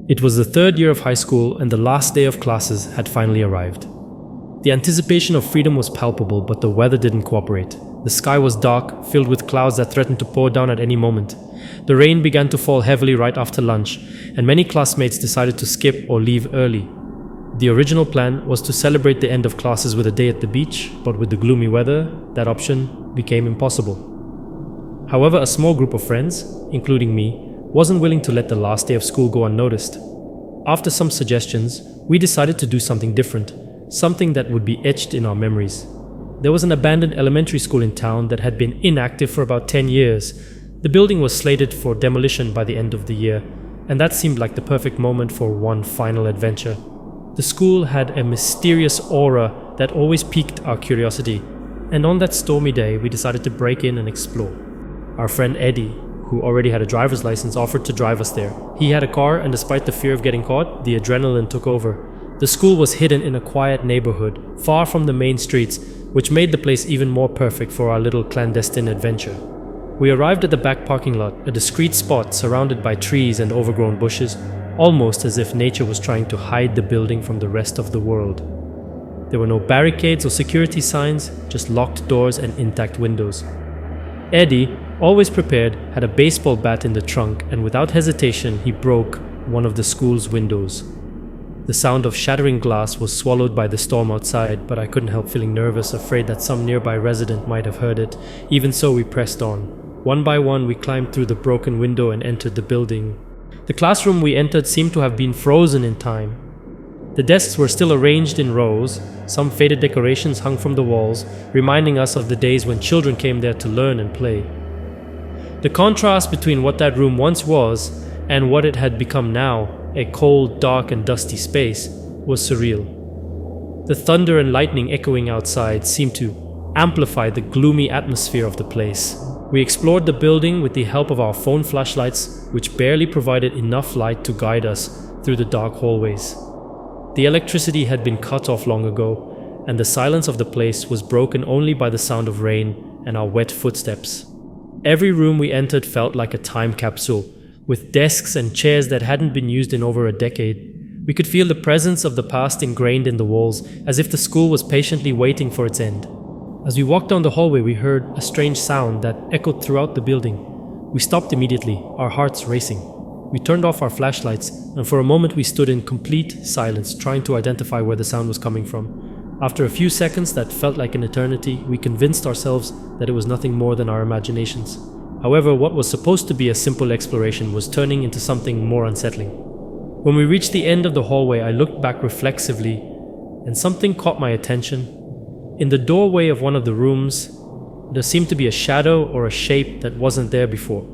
It was the third year of high school and the last day of classes had finally arrived. The anticipation of freedom was palpable, but the weather didn't cooperate. The sky was dark, filled with clouds that threatened to pour down at any moment. The rain began to fall heavily right after lunch, and many classmates decided to skip or leave early. The original plan was to celebrate the end of classes with a day at the beach, but with the gloomy weather, that option became impossible. However, a small group of friends, including me, wasn't willing to let the last day of school go unnoticed. After some suggestions, we decided to do something different, something that would be etched in our memories. There was an abandoned elementary school in town that had been inactive for about 10 years. The building was slated for demolition by the end of the year, and that seemed like the perfect moment for one final adventure. The school had a mysterious aura that always piqued our curiosity, and on that stormy day we decided to break in and explore. Our friend Eddie, who already had a driver's license, offered to drive us there. He had a car, and despite the fear of getting caught, the adrenaline took over. The school was hidden in a quiet neighborhood, far from the main streets, which made the place even more perfect for our little clandestine adventure. We arrived at the back parking lot, a discreet spot surrounded by trees and overgrown bushes, almost as if nature was trying to hide the building from the rest of the world. There were no barricades or security signs, just locked doors and intact windows. Eddie, always prepared, had a baseball bat in the trunk, and without hesitation he broke one of the school's windows. The sound of shattering glass was swallowed by the storm outside, but I couldn't help feeling nervous, afraid that some nearby resident might have heard it. Even so, we pressed on. One by one, we climbed through the broken window and entered the building. The classroom we entered seemed to have been frozen in time. The desks were still arranged in rows, some faded decorations hung from the walls, reminding us of the days when children came there to learn and play. The contrast between what that room once was and what it had become now, a cold, dark and dusty space, was surreal. The thunder and lightning echoing outside seemed to amplify the gloomy atmosphere of the place. We explored the building with the help of our phone flashlights, which barely provided enough light to guide us through the dark hallways. The electricity had been cut off long ago, and the silence of the place was broken only by the sound of rain and our wet footsteps. Every room we entered felt like a time capsule, with desks and chairs that hadn't been used in over a decade. We could feel the presence of the past ingrained in the walls, as if the school was patiently waiting for its end. As we walked down the hallway, we heard a strange sound that echoed throughout the building. We stopped immediately, our hearts racing. We turned off our flashlights, and for a moment we stood in complete silence, trying to identify where the sound was coming from. After a few seconds that felt like an eternity, we convinced ourselves that it was nothing more than our imaginations. However, what was supposed to be a simple exploration was turning into something more unsettling. When we reached the end of the hallway, I looked back reflexively, and something caught my attention. In the doorway of one of the rooms, there seemed to be a shadow or a shape that wasn't there before.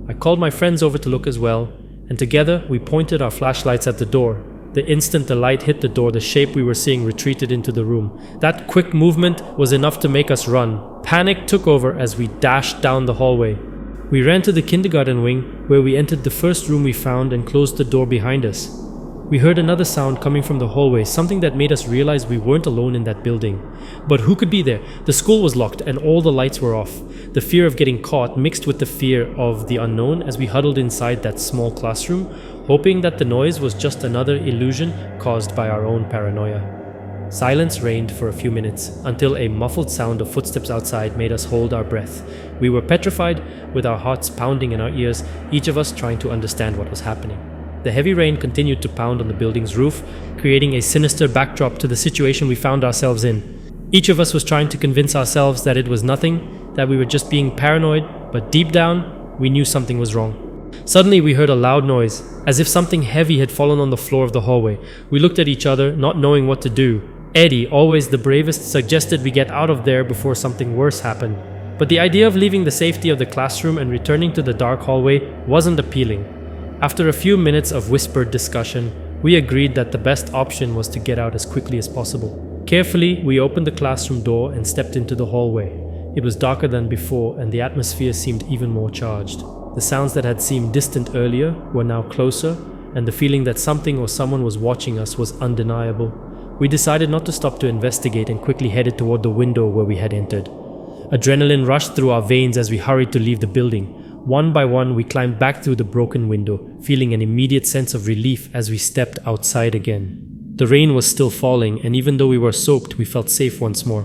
I called my friends over to look as well, and together we pointed our flashlights at the door. The instant the light hit the door, the shape we were seeing retreated into the room. That quick movement was enough to make us run. Panic took over as we dashed down the hallway. We ran to the kindergarten wing, where we entered the first room we found and closed the door behind us. We heard another sound coming from the hallway, something that made us realize we weren't alone in that building. But who could be there? The school was locked and all the lights were off. The fear of getting caught mixed with the fear of the unknown as we huddled inside that small classroom, hoping that the noise was just another illusion caused by our own paranoia. Silence reigned for a few minutes, until a muffled sound of footsteps outside made us hold our breath. We were petrified, with our hearts pounding in our ears, each of us trying to understand what was happening. The heavy rain continued to pound on the building's roof, creating a sinister backdrop to the situation we found ourselves in. Each of us was trying to convince ourselves that it was nothing, that we were just being paranoid, but deep down, we knew something was wrong. Suddenly we heard a loud noise, as if something heavy had fallen on the floor of the hallway. We looked at each other, not knowing what to do. Eddie, always the bravest, suggested we get out of there before something worse happened. But the idea of leaving the safety of the classroom and returning to the dark hallway wasn't appealing. After a few minutes of whispered discussion, we agreed that the best option was to get out as quickly as possible. Carefully, we opened the classroom door and stepped into the hallway. It was darker than before, and the atmosphere seemed even more charged. The sounds that had seemed distant earlier were now closer, and the feeling that something or someone was watching us was undeniable. We decided not to stop to investigate and quickly headed toward the window where we had entered. Adrenaline rushed through our veins as we hurried to leave the building. One by one, we climbed back through the broken window, feeling an immediate sense of relief as we stepped outside again. The rain was still falling, and even though we were soaked, we felt safe once more.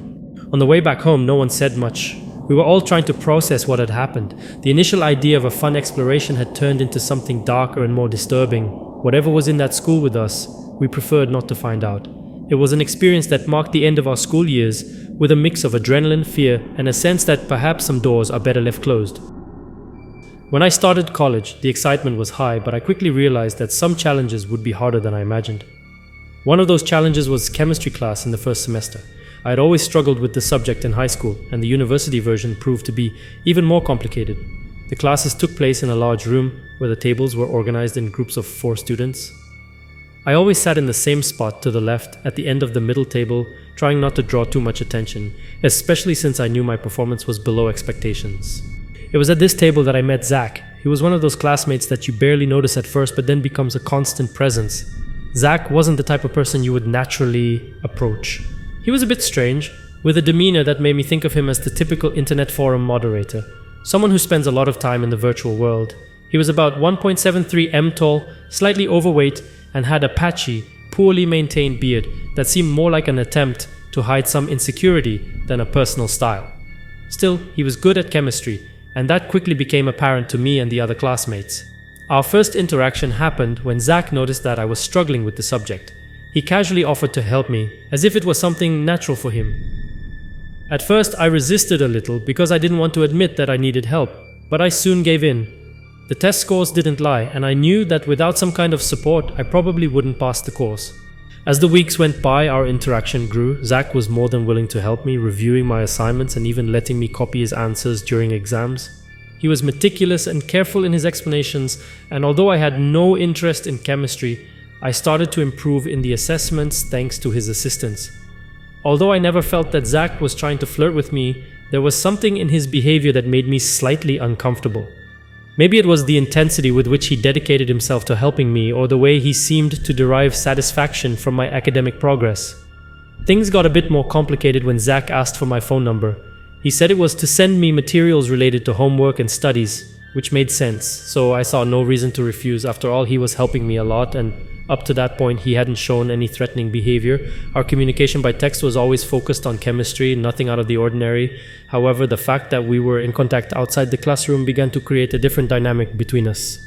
On the way back home, no one said much. We were all trying to process what had happened. The initial idea of a fun exploration had turned into something darker and more disturbing. Whatever was in that school with us, we preferred not to find out. It was an experience that marked the end of our school years, with a mix of adrenaline, fear, and a sense that perhaps some doors are better left closed. When I started college, the excitement was high, but I quickly realized that some challenges would be harder than I imagined. One of those challenges was chemistry class in the first semester. I had always struggled with the subject in high school, and the university version proved to be even more complicated. The classes took place in a large room where the tables were organized in groups of 4 students. I always sat in the same spot to the left at the end of the middle table, trying not to draw too much attention, especially since I knew my performance was below expectations. It was at this table that I met Zach. He was one of those classmates that you barely notice at first but then becomes a constant presence. Zach wasn't the type of person you would naturally approach. He was a bit strange, with a demeanor that made me think of him as the typical internet forum moderator, someone who spends a lot of time in the virtual world. He was about 1.73 m tall, slightly overweight, and had a patchy, poorly maintained beard that seemed more like an attempt to hide some insecurity than a personal style. Still, he was good at chemistry, and that quickly became apparent to me and the other classmates. Our first interaction happened when Zach noticed that I was struggling with the subject. He casually offered to help me, as if it was something natural for him. At first, I resisted a little because I didn't want to admit that I needed help, but I soon gave in. The test scores didn't lie, and I knew that without some kind of support, I probably wouldn't pass the course. As the weeks went by, our interaction grew. Zach was more than willing to help me, reviewing my assignments and even letting me copy his answers during exams. He was meticulous and careful in his explanations, and although I had no interest in chemistry, I started to improve in the assessments thanks to his assistance. Although I never felt that Zach was trying to flirt with me, there was something in his behavior that made me slightly uncomfortable. Maybe it was the intensity with which he dedicated himself to helping me, or the way he seemed to derive satisfaction from my academic progress. Things got a bit more complicated when Zach asked for my phone number. He said it was to send me materials related to homework and studies, which made sense, so I saw no reason to refuse. After all, he was helping me a lot, and up to that point he hadn't shown any threatening behavior. Our communication by text was always focused on chemistry, nothing out of the ordinary. However, the fact that we were in contact outside the classroom began to create a different dynamic between us.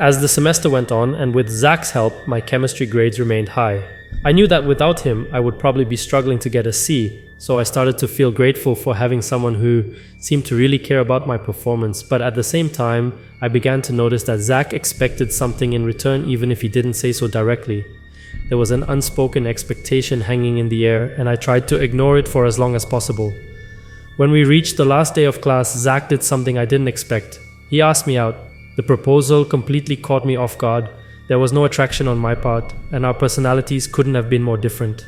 As the semester went on, and with Zach's help, my chemistry grades remained high. I knew that without him, I would probably be struggling to get a C, so I started to feel grateful for having someone who seemed to really care about my performance. But at the same time, I began to notice that Zach expected something in return even if he didn't say so directly. There was an unspoken expectation hanging in the air, and I tried to ignore it for as long as possible. When we reached the last day of class, Zach did something I didn't expect. He asked me out. The proposal completely caught me off guard. There was no attraction on my part, and our personalities couldn't have been more different.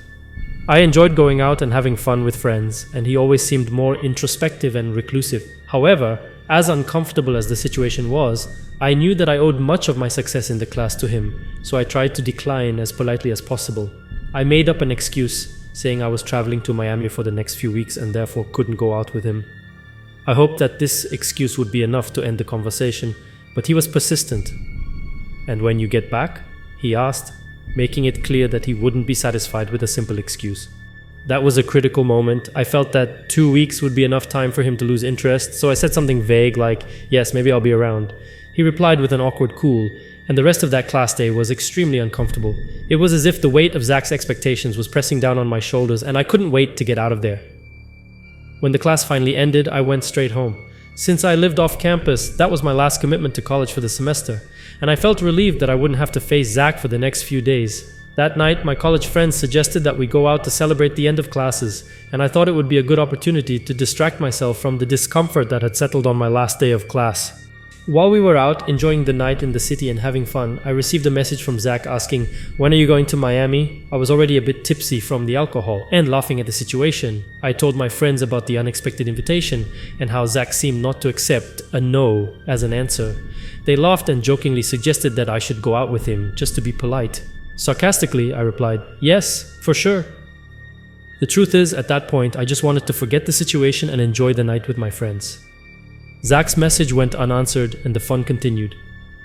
I enjoyed going out and having fun with friends, and he always seemed more introspective and reclusive. However, as uncomfortable as the situation was, I knew that I owed much of my success in the class to him, so I tried to decline as politely as possible. I made up an excuse, saying I was traveling to Miami for the next few weeks and therefore couldn't go out with him. I hoped that this excuse would be enough to end the conversation, but he was persistent. "And when you get back?" he asked, making it clear that he wouldn't be satisfied with a simple excuse. That was a critical moment. I felt that 2 weeks would be enough time for him to lose interest, so I said something vague like, "Yes, maybe I'll be around." He replied with an awkward cool, and the rest of that class day was extremely uncomfortable. It was as if the weight of Zach's expectations was pressing down on my shoulders, and I couldn't wait to get out of there. When the class finally ended, I went straight home. Since I lived off campus, that was my last commitment to college for the semester, and I felt relieved that I wouldn't have to face Zach for the next few days. That night, my college friends suggested that we go out to celebrate the end of classes, and I thought it would be a good opportunity to distract myself from the discomfort that had settled on my last day of class. While we were out, enjoying the night in the city and having fun, I received a message from Zach asking, "When are you going to Miami?" I was already a bit tipsy from the alcohol and laughing at the situation. I told my friends about the unexpected invitation and how Zach seemed not to accept a no as an answer. They laughed and jokingly suggested that I should go out with him, just to be polite. Sarcastically, I replied, "Yes, for sure." The truth is, at that point, I just wanted to forget the situation and enjoy the night with my friends. Zach's message went unanswered and the fun continued.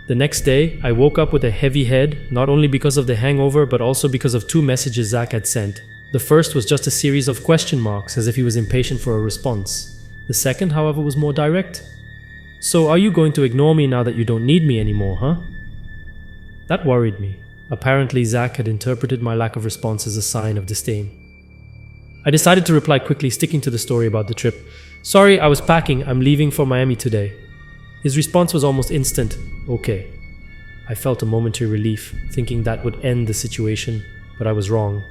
The next day, I woke up with a heavy head, not only because of the hangover, but also because of two messages Zach had sent. The first was just a series of question marks, as if he was impatient for a response. The second, however, was more direct. "So are you going to ignore me now that you don't need me anymore, huh?" That worried me. Apparently, Zach had interpreted my lack of response as a sign of disdain. I decided to reply quickly, sticking to the story about the trip. "Sorry, I was packing. I'm leaving for Miami today." His response was almost instant. "Okay." I felt a momentary relief, thinking that would end the situation, but I was wrong.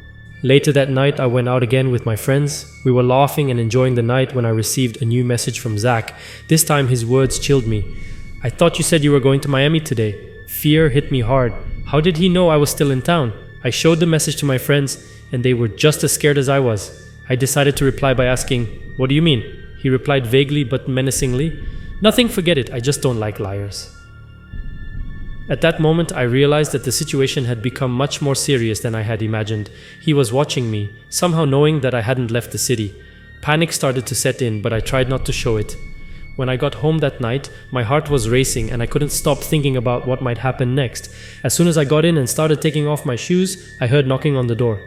Later that night, I went out again with my friends. We were laughing and enjoying the night when I received a new message from Zach. This time his words chilled me. "I thought you said you were going to Miami today." Fear hit me hard. How did he know I was still in town? I showed the message to my friends, and they were just as scared as I was. I decided to reply by asking, "What do you mean?" He replied vaguely but menacingly, "Nothing, forget it, I just don't like liars." At that moment, I realized that the situation had become much more serious than I had imagined. He was watching me, somehow knowing that I hadn't left the city. Panic started to set in, but I tried not to show it. When I got home that night, my heart was racing and I couldn't stop thinking about what might happen next. As soon as I got in and started taking off my shoes, I heard knocking on the door.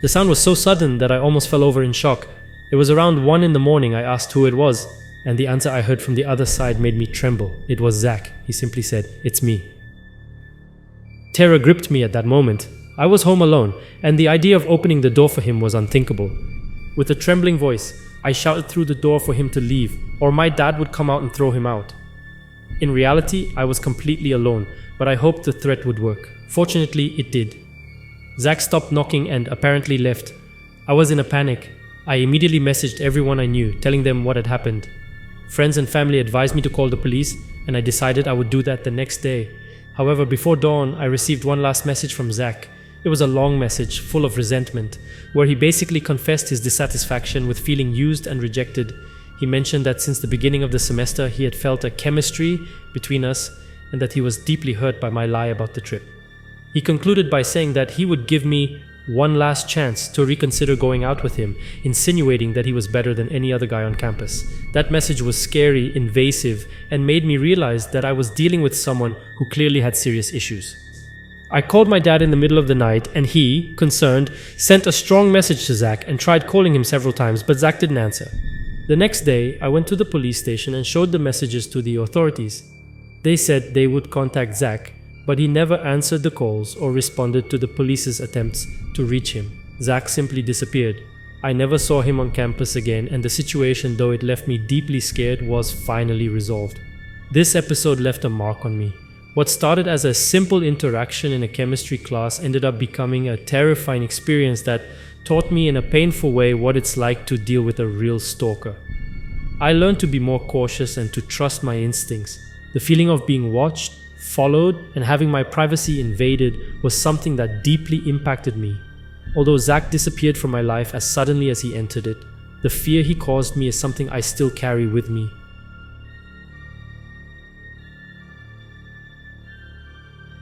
The sound was so sudden that I almost fell over in shock. It was around 1 in the morning. I asked who it was, and the answer I heard from the other side made me tremble. It was Zach. He simply said, "It's me." Terror gripped me at that moment. I was home alone, and the idea of opening the door for him was unthinkable. With a trembling voice, I shouted through the door for him to leave, or my dad would come out and throw him out. In reality, I was completely alone, but I hoped the threat would work. Fortunately, it did. Zach stopped knocking and apparently left. I was in a panic. I immediately messaged everyone I knew, telling them what had happened. Friends and family advised me to call the police, and I decided I would do that the next day. However, before dawn, I received one last message from Zach. It was a long message, full of resentment, where he basically confessed his dissatisfaction with feeling used and rejected. He mentioned that since the beginning of the semester, he had felt a chemistry between us, and that he was deeply hurt by my lie about the trip. He concluded by saying that he would give me one last chance to reconsider going out with him, insinuating that he was better than any other guy on campus. That message was scary, invasive, and made me realize that I was dealing with someone who clearly had serious issues. I called my dad in the middle of the night, and he, concerned, sent a strong message to Zach and tried calling him several times, but Zach didn't answer. The next day, I went to the police station and showed the messages to the authorities. They said they would contact Zach, but he never answered the calls or responded to the police's attempts to reach him. Zach simply disappeared. I never saw him on campus again, and the situation, though it left me deeply scared, was finally resolved. This episode left a mark on me. What started as a simple interaction in a chemistry class ended up becoming a terrifying experience that taught me in a painful way what it's like to deal with a real stalker. I learned to be more cautious and to trust my instincts. The feeling of being watched, followed, and having my privacy invaded was something that deeply impacted me. Although Zach disappeared from my life as suddenly as he entered it, the fear he caused me is something I still carry with me.